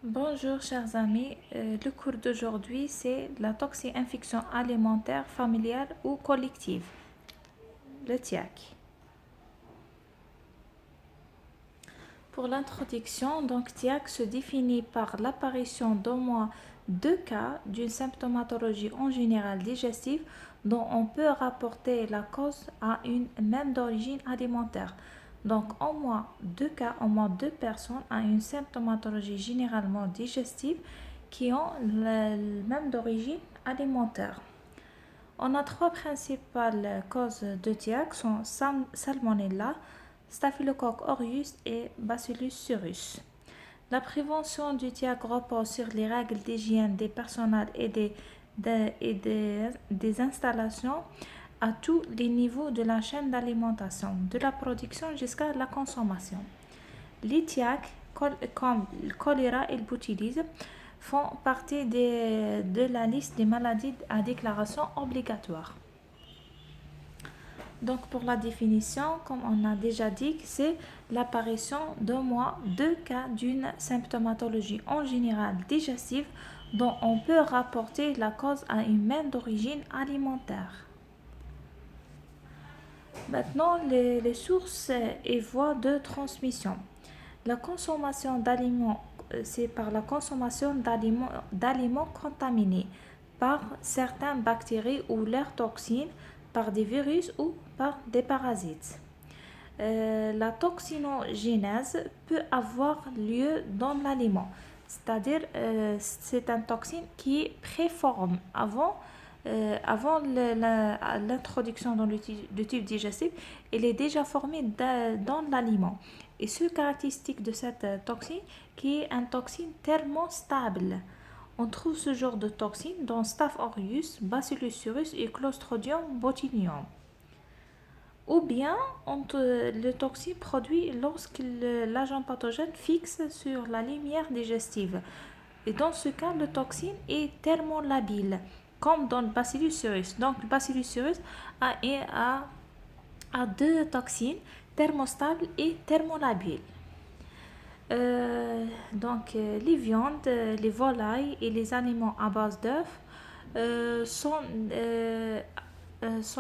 Bonjour chers amis, le cours d'aujourd'hui c'est la toxi-infection alimentaire familiale ou collective, le TIAC. Pour l'introduction, donc TIAC se définit par l'apparition d'au moins deux cas d'une symptomatologie en général digestive dont on peut rapporter la cause à une même d'origine alimentaire. Donc au moins deux cas, au moins deux personnes à une symptomatologie généralement digestive qui ont le même d'origine alimentaire. On a trois principales causes de TIAC sont Salmonella, Staphylococcus aureus et Bacillus cereus. La prévention du TIAC repose sur les règles d'hygiène des personnels et des installations à tous les niveaux de la chaîne d'alimentation, de la production jusqu'à la consommation. Les TIAC, comme le choléra et le botulisme, font partie de la liste des maladies à déclaration obligatoire. Donc pour la définition, comme on a déjà dit, c'est l'apparition d'au moins deux cas d'une symptomatologie en général digestive dont on peut rapporter la cause à une même d'origine alimentaire. Maintenant, les sources et voies de transmission. La consommation d'aliments, c'est par la consommation d'aliments contaminés par certaines bactéries ou leurs toxines, par des virus ou par des parasites. La toxinogénèse peut avoir lieu dans l'aliment, c'est-à-dire c'est une toxine qui est préforme avant l'introduction dans le tube digestif, elle est déjà formée dans l'aliment. Et ce caractéristique de cette toxine qui est une toxine thermostable. On trouve ce genre de toxine dans Staph aureus, Bacillus cereus et Clostridium botulinum. Ou bien le toxine produit lorsque l'agent pathogène fixe sur la lumière digestive. Et dans ce cas, le toxine est thermolabile, comme dans le Bacillus cereus. Donc, le Bacillus cereus a deux toxines, thermostables et thermolabiles. Les viandes, les volailles et les aliments à base d'œufs sont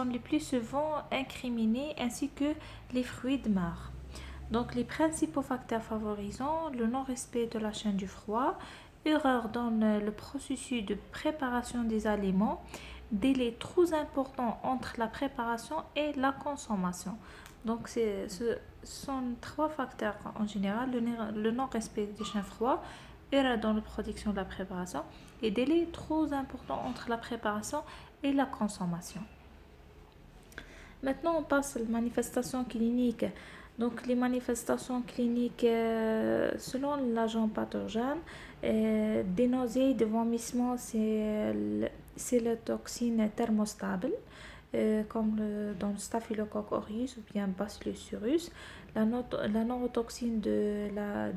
les plus souvent incriminés, ainsi que les fruits de mer. Donc les principaux facteurs favorisant le non-respect de la chaîne du froid, erreur dans le processus de préparation des aliments, délai trop important entre la préparation et la consommation. Donc ce sont trois facteurs en général, le non-respect des chaînes froides, erreur dans la production de la préparation et délai trop important entre la préparation et la consommation. Maintenant, on passe aux manifestations cliniques. Donc, les manifestations cliniques selon l'agent pathogène, des nausées, des vomissements, c'est la toxine thermostable, comme dans le Staphylococcus aureus ou bien Bacillus cereus. La neurotoxine de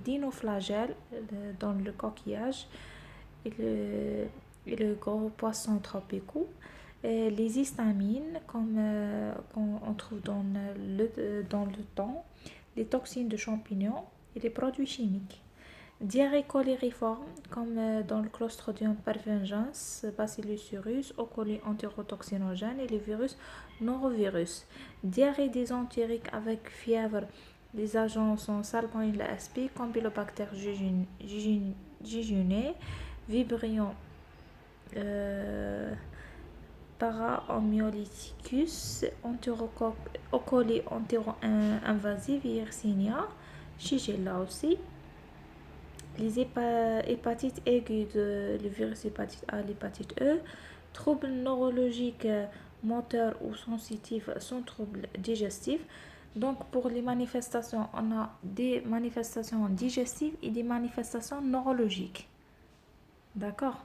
dinoflagelle dans le coquillage et le gros poisson tropicaux. Les histamines, comme on trouve dans le thon, les toxines de champignons et les produits chimiques. Diarrhée cholériforme, comme dans le Clostridium perfringens, Bacillus cereus, E. coli entérotoxinogène et les virus norovirus. Diarrhée dysentérique avec fièvre, les agents sont Salmonella sp, Campylobacter jejuni, Vibrio Paraamyoliticus, Enterocoque, E. coli entéro-invasive, Yersinia, Shigella aussi. Les hépatites aiguës, le virus hépatite A, l'hépatite E, troubles neurologiques moteurs ou sensitifs sans troubles digestifs. Donc pour les manifestations, on a des manifestations digestives et des manifestations neurologiques. D'accord?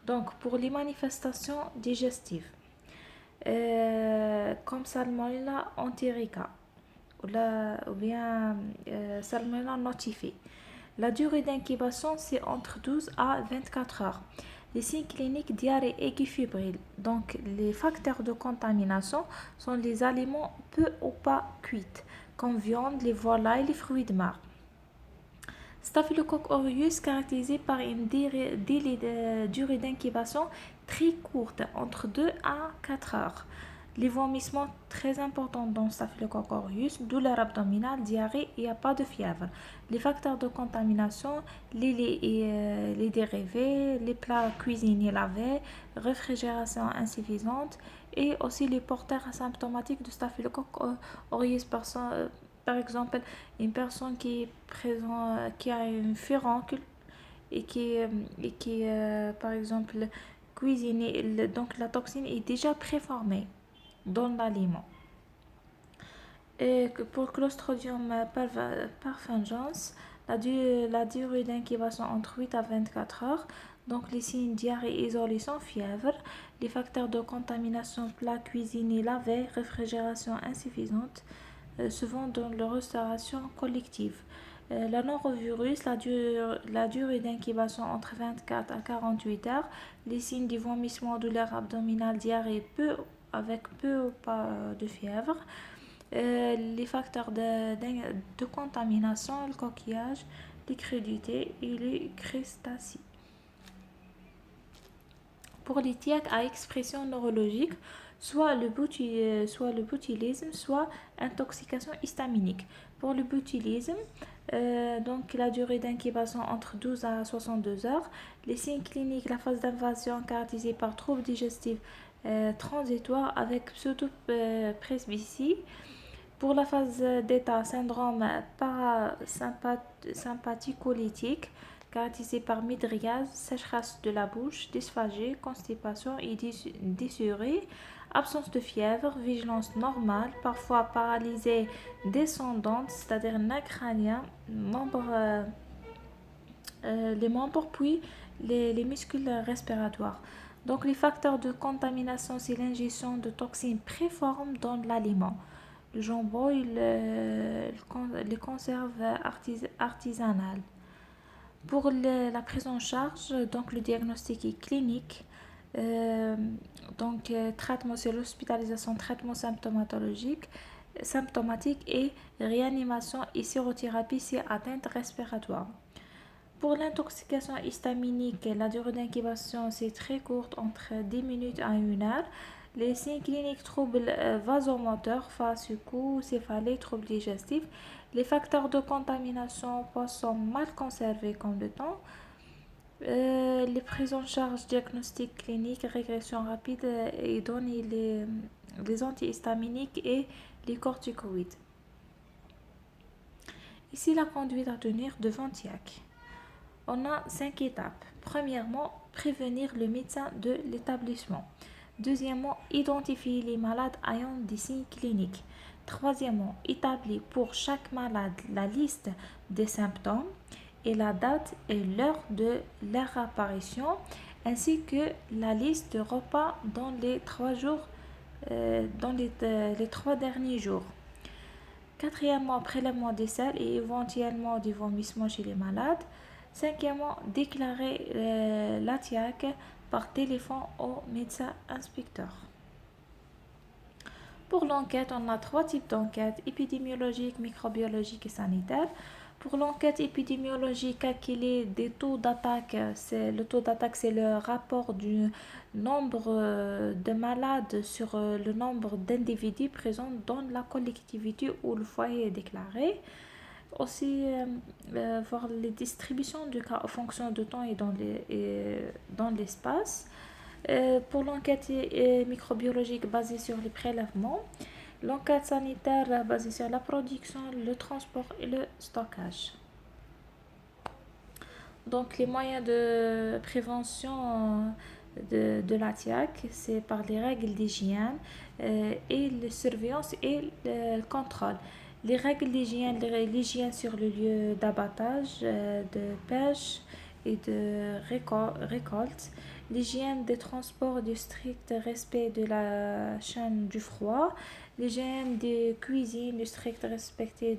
Donc pour les manifestations digestives, comme Salmonella enterica ou bien Salmonella notifiée. La durée d'incubation, c'est entre 12 à 24 heures. Les signes cliniques, diarrhée aiguë fébrile. Donc, les facteurs de contamination sont les aliments peu ou pas cuits, comme viande, les volailles, les fruits de mer. Staphylococcus aureus caractérisé par une durée d'incubation très courte, entre 2 à 4 heures. Les vomissements très importants dans Staphylococcus aureus, douleur abdominale, diarrhée, il n'y a pas de fièvre. Les facteurs de contamination, les dérivés, les plats cuisinés lavés, réfrigération insuffisante et aussi les porteurs asymptomatiques de Staphylococcus aureus. Par exemple, une personne qui est présent, qui a une furoncule et qui par exemple, cuisiné, donc la toxine est déjà préformée dans l'aliment. Et pour Clostridium perfringens, la durée d'incubation entre 8 à 24 heures. Donc les signes diarrhée isolés sans fièvre, les facteurs de contamination plats cuisinés lavés, réfrigération insuffisante, souvent dans la restauration collective. La norovirus, la durée d'incubation entre 24 à 48 heures, les signes du vomissement, douleur abdominale, diarrhée avec peu ou pas de fièvre. Les facteurs de contamination, le coquillage, les crudités et les crustacés. Pour les tiaques à expression neurologique, soit le botulisme, soit intoxication histaminique. Pour le botulisme, donc la durée d'incubation entre 12 à 62 heures. Les signes cliniques, la phase d'invasion caractérisée par troubles digestifs transitoires avec pseudopresbytie. Pour la phase d'état, syndrome parasympathicolytique caractérisé par mydriase, sécheresse de la bouche, dysphagie, constipation et dysurie, absence de fièvre, vigilance normale, parfois paralysée descendante, c'est-à-dire nez crânien, les membres puis les muscles respiratoires. Donc les facteurs de contamination, c'est l'ingestion de toxines préformes dans l'aliment. Le jambon et les conserves artisanales. Pour la prise en charge, donc le diagnostic est clinique. Traitement, c'est l'hospitalisation, traitement symptomatique et réanimation et sérothérapie, c'est atteinte respiratoire. Pour l'intoxication histaminique, la durée d'incubation c'est très courte, entre 10 minutes à 1 heure. Les signes cliniques, troubles vasomoteurs, fascicules, céphalées, troubles digestifs. Les facteurs de contamination, poissons mal conservés comme le temps. Les prises en charge, diagnostic clinique, régression rapide et donner les antihistaminiques et les corticoïdes. Ici, la conduite à tenir devant TIAC. On a 5 étapes. Premièrement, prévenir le médecin de l'établissement. Deuxièmement, identifier les malades ayant des signes cliniques. Troisièmement, établir pour chaque malade la liste des symptômes et la date et l'heure de leur apparition, ainsi que la liste de repas dans les 3 derniers jours. Quatrièmement, prélèvement des selles et éventuellement du vomissement chez les malades. Cinquièmement, déclarer la TIAC par téléphone au médecin inspecteur. Pour l'enquête, on a 3 types d'enquêtes: épidémiologique, microbiologique et sanitaire. Pour l'enquête épidémiologique, calculer des taux d'attaque. Le taux d'attaque, c'est le rapport du nombre de malades sur le nombre d'individus présents dans la collectivité où le foyer est déclaré. Aussi, voir les distributions du cas en fonction du temps et dans l'espace. Pour l'enquête microbiologique basée sur les prélèvements, l'enquête sanitaire basée sur la production, le transport et le stockage. Donc les moyens de prévention de la TIAC, c'est par les règles d'hygiène et la surveillance et le contrôle. Les règles d'hygiène, l'hygiène sur le lieu d'abattage, de pêche et de récolte. L'hygiène des transports, du strict respect de la chaîne du froid. L'hygiène des cuisines, du strict respect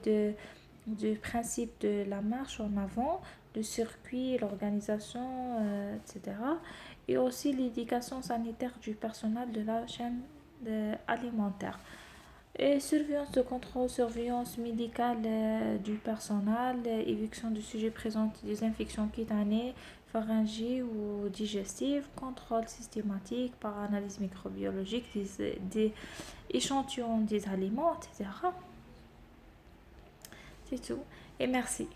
du principe de la marche en avant, le circuit, l'organisation, etc. Et aussi l'éducation sanitaire du personnel de la chaîne alimentaire. Et surveillance de contrôle, surveillance médicale du personnel, éviction de sujets présentant des infections cutanées, pharyngées ou digestives, contrôle systématique par analyse microbiologique des échantillons des aliments, etc. C'est tout. Et merci.